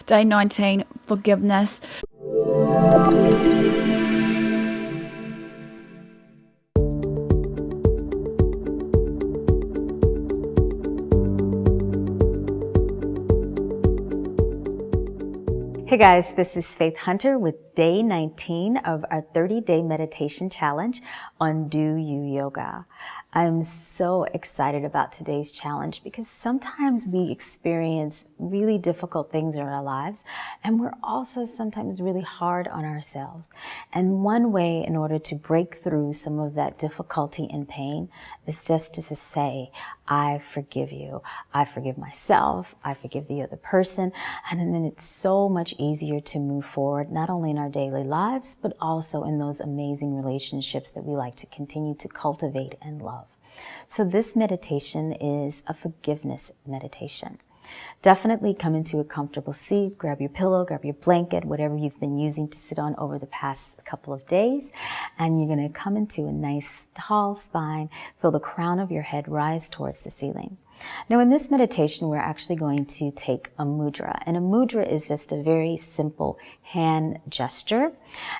Day 19, forgiveness. Hey guys, this is Faith Hunter with day 19 of our 30-day meditation challenge on Do You Yoga. I'm so excited about today's challenge because sometimes we experience really difficult things in our lives, and we're also sometimes really hard on ourselves. And one way in order to break through some of that difficulty and pain is just to say, I forgive you. I forgive myself. I forgive the other person. And then it's so much easier to move forward, not only in our daily lives, but also in those amazing relationships that we like to continue to cultivate and love. So this meditation is a forgiveness meditation. Definitely come into a comfortable seat, grab your pillow, grab your blanket, whatever you've been using to sit on over the past couple of days. And you're going to come into a nice tall spine, feel the crown of your head rise towards the ceiling. Now in this meditation, we're actually going to take a mudra. And a mudra is just a very simple hand gesture.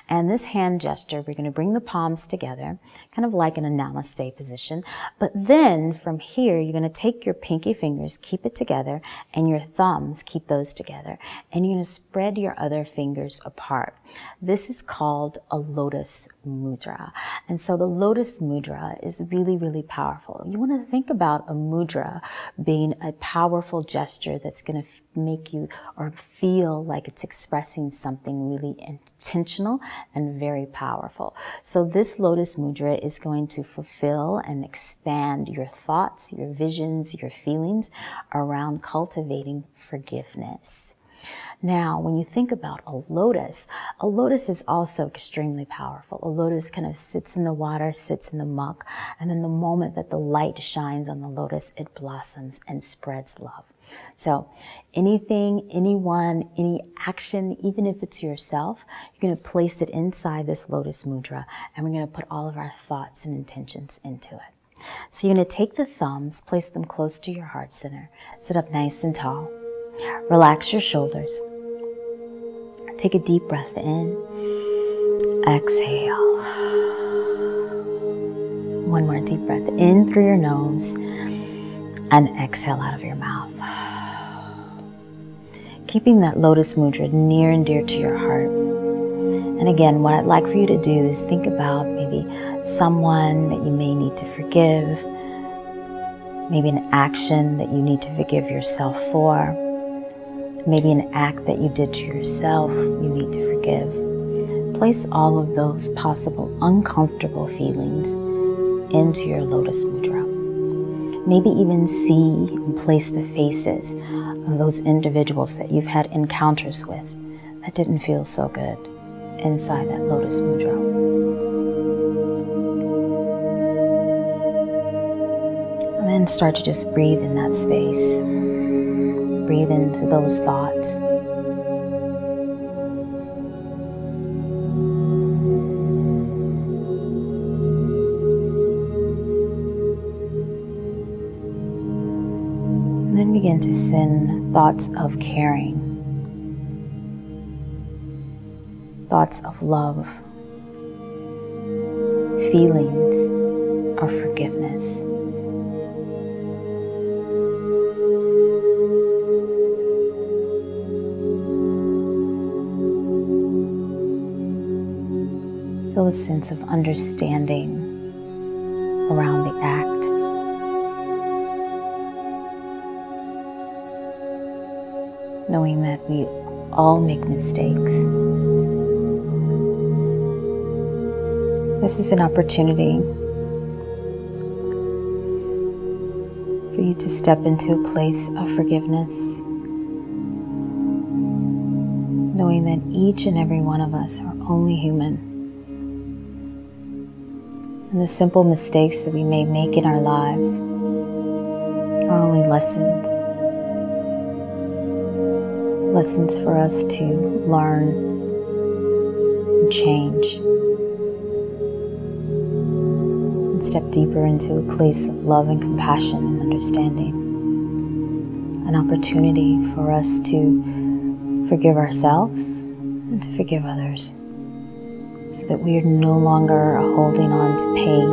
And this hand gesture, we're going to bring the palms together, kind of like in a namaste position. But then from here, you're going to take your pinky fingers, keep it together, and your thumbs, keep those together. And you're going to spread your other fingers apart. This is called a lotus mudra. And so the lotus mudra is really, really powerful. You want to think about a mudra being a powerful gesture that's going to make you or feel like it's expressing something really intentional and very powerful. So this lotus mudra is going to fulfill and expand your thoughts, your visions, your feelings around cultivating forgiveness. Now, when you think about a lotus is also extremely powerful. A lotus kind of sits in the water, sits in the muck, and then the moment that the light shines on the lotus, it blossoms and spreads love. So anything, anyone, any action, even if it's yourself, you're going to place it inside this lotus mudra, and we're going to put all of our thoughts and intentions into it. So you're going to take the thumbs, place them close to your heart center, sit up nice and tall. Relax your shoulders. Take a deep breath in. Exhale. One more deep breath in through your nose and exhale out of your mouth. Keeping that lotus mudra near and dear to your heart. And again, what I'd like for you to do is think about maybe someone that you may need to forgive, maybe an action that you need to forgive yourself for. Maybe an act that you did to yourself you need to forgive. Place all of those possible uncomfortable feelings into your lotus mudra. Maybe even see and place the faces of those individuals that you've had encounters with that didn't feel so good inside that lotus mudra. And then start to just breathe in that space. Breathe into those thoughts. And then begin to send thoughts of caring, thoughts of love, feelings of forgiveness. Feel a sense of understanding around the act. Knowing that we all make mistakes. This is an opportunity for you to step into a place of forgiveness. Knowing that each and every one of us are only human. And the simple mistakes that we may make in our lives are only lessons. Lessons for us to learn and change. And step deeper into a place of love and compassion and understanding. An opportunity for us to forgive ourselves and to forgive others, so that we are no longer holding on to pain,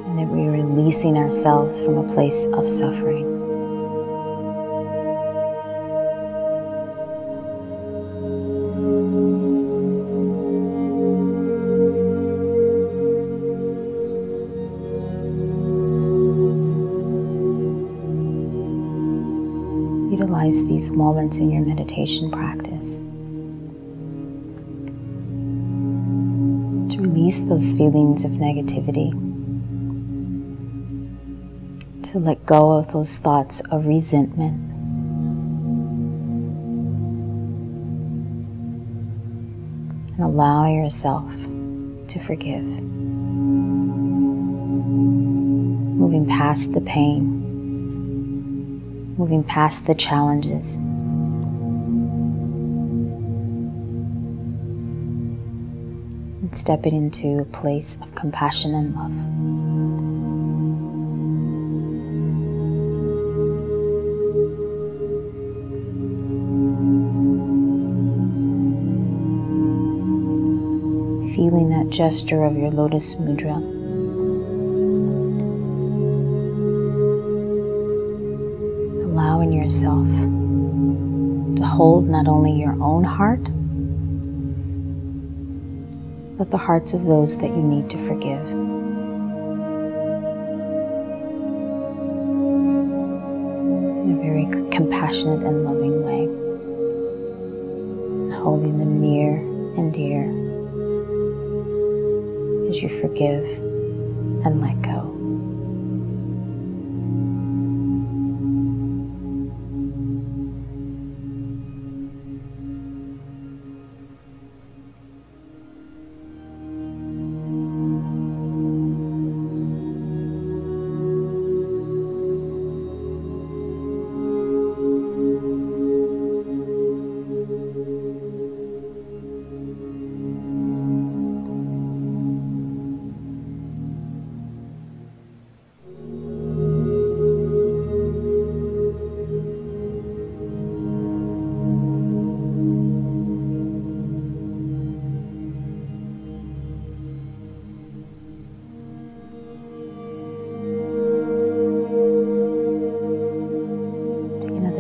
and that we are releasing ourselves from a place of suffering. Utilize these moments in your meditation practice to release those feelings of negativity, to let go of those thoughts of resentment, and allow yourself to forgive, moving past the pain, moving past the challenges, and stepping into a place of compassion and love. Feeling that gesture of your lotus mudra. Allowing yourself to hold not only your own heart, but the hearts of those that you need to forgive. In a very compassionate and loving way. And holding them near and dear as you forgive and let go.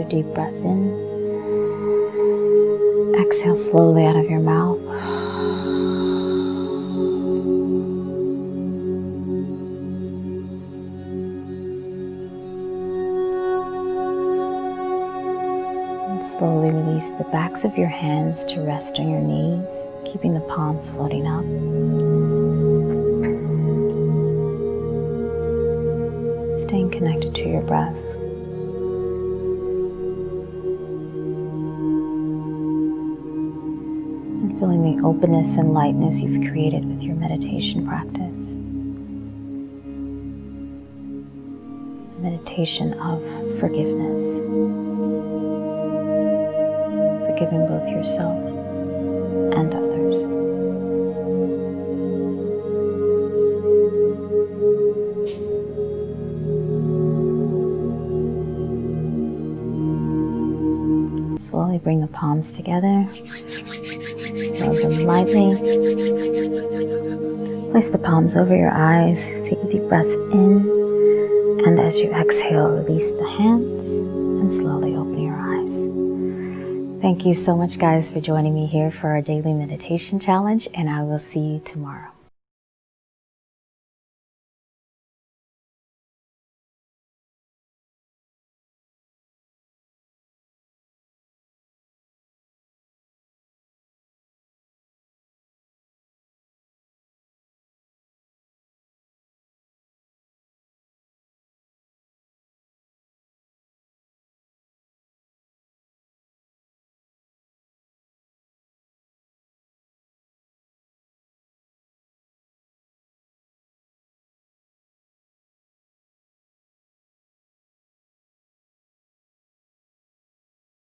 Deep breath in. Exhale slowly out of your mouth. And slowly release the backs of your hands to rest on your knees, keeping the palms floating up. Staying connected to your breath. Feeling the openness and lightness you've created with your meditation practice. A meditation of forgiveness. Forgiving both yourself and others. Slowly bring the palms together. Rub them lightly. Place the palms over your eyes. Take a deep breath in. And as you exhale, release the hands and slowly open your eyes. Thank you so much, guys, for joining me here for our daily meditation challenge, and I will see you tomorrow.